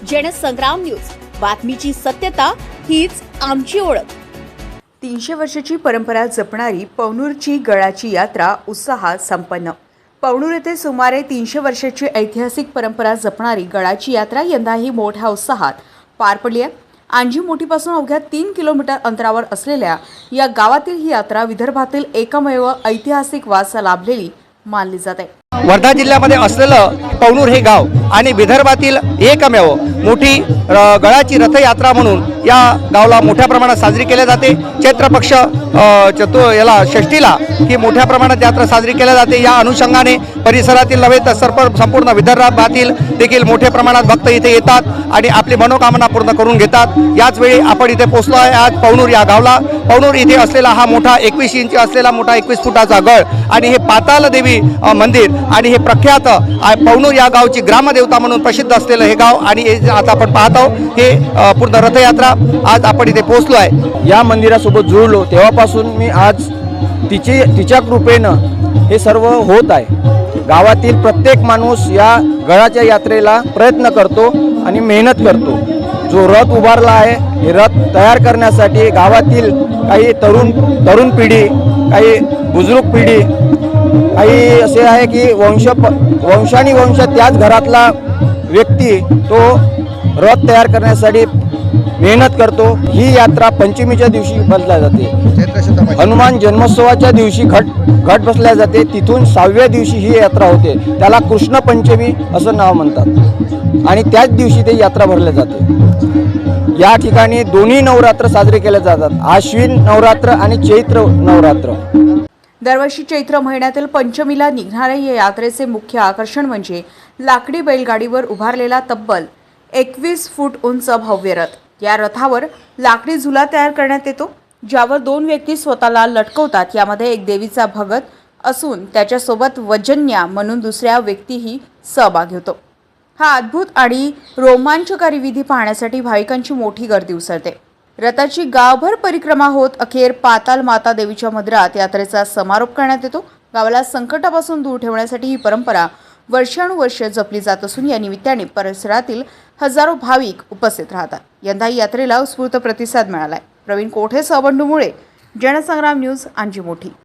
Jansangram news, बातमीची सत्यता हीच आमची ओळख। 300 वर्षाची परंपरा जपणारी पवनूरची गळाची यात्रा उत्साहात संपन्न। पवनूर येथे सुमारे 300 वर्षाची ऐतिहासिक परंपरा जपणारी गळाची यात्रा यंदाही मोठ्या उत्साहात पार पडली आहे। आंजी मोठीपासून अवघ्या 3 किलोमीटर अंतरावर असलेल्या या गावातील ही यात्रा विदर्भातील एकमेव ऐतिहासिक वारसा लाभलेली मानली जाते। वर्धा जिल्ह्यामध्ये असलेलं पवनूर हे गाव आणि विदर्भातील एकमेव मोठी गळाची रथयात्रा म्हणून या गावाला मोठ्या प्रमाणात साजरी केली जाते। चैत्र पक्ष षष्टीला ही मोठ्या प्रमाणात यात्रा साजरी केली जाते। या अनुषंगाने परिसरातील नव्हे तर संपूर्ण विदर्भातील देखील मोठ्या प्रमाणात भक्त इथे येतात आणि आपली मनोकामना पूर्ण करून घेतात। याच वेळी आपण इथे पोहोचलो आहे आज पवनूर या गावाला। पवनूर इथे असलेला हा मोठा 21 इंच असलेला मोठा 21 फुटाचा गळ आणि हे पाताल देवी मंदिर आणि हे प्रख्यात पवनूर या गावची ग्रामदेवता म्हणून प्रसिद्ध असलेलं हे गाव आणि आता आपण पाहत आहोत हे पूर्ण रथयात्रा आज आपण इथे पोहोचलो आहे। या मंदिरासोबत जुळलो तेव्हापासून मी आज तिच्या कृपेनं हे सर्व होत आहे। गावातील प्रत्येक माणूस या गळाच्या यात्रेला प्रयत्न करतो आणि मेहनत करतो। जो रथ उभारला आहे हे रथ तयार करण्यासाठी गावातील काही तरुण पिढी, काही बुजुर्ग पिढी, काही असे आहे की वंशानुवंश त्याच घरातला व्यक्ती तो रथ तयार करण्यासाठी मेहनत करतो। ही यात्रा पंचमीच्या दिवशी बसल्या जाते। हनुमान जन्मोत्सवाच्या दिवशी घट बसल्या जाते। तिथून 6व्या दिवशी ही यात्रा होते। त्याला कृष्ण पंचमी असं नाव म्हणतात आणि त्याच दिवशी ते यात्रा भरल्या जाते। या ठिकाणी दोन्ही नवरात्र साजरे केले जातात, आश्विन नवरात्र आणि चैत्र नवरात्र। दरवर्षी चैत्र महिन्यातील पंचमीला निघणाऱ्या या यात्रेचे मुख्य आकर्षण म्हणजे लाकडी बैलगाडीवर उभारलेला तब्बल 21 फूट उंच भव्य रथ। या रथावर लाकडी झुला तयार करण्यात येतो, ज्यावर 2 व्यक्ती स्वतःला लटकवतात। यामध्ये एक देवीचा भगत असून त्याच्यासोबत वजन्या म्हणून दुसऱ्या व्यक्तीही सहभागी होतो। हा अद्भुत आणि रोमांचकारी विधी पाहण्यासाठी भाविकांची मोठी गर्दी उसळते। रथाची गावभर परिक्रमा होत अखेर पाताल माता देवीच्या मंदिरात यात्रेचा समारोप करण्यात येतो। गावाला संकटापासून दूर ठेवण्यासाठी ही परंपरा वर्षानुवर्ष जपली जात असून या निमित्ताने परिसरातील हजारो भाविक उपस्थित राहतात। यंदा यात्रेला उत्स्फूर्त प्रतिसाद मिळालाय। प्रवीण कोठे, सबंडूमुळे, जनसंग्राम न्यूज, आंजी मोठी।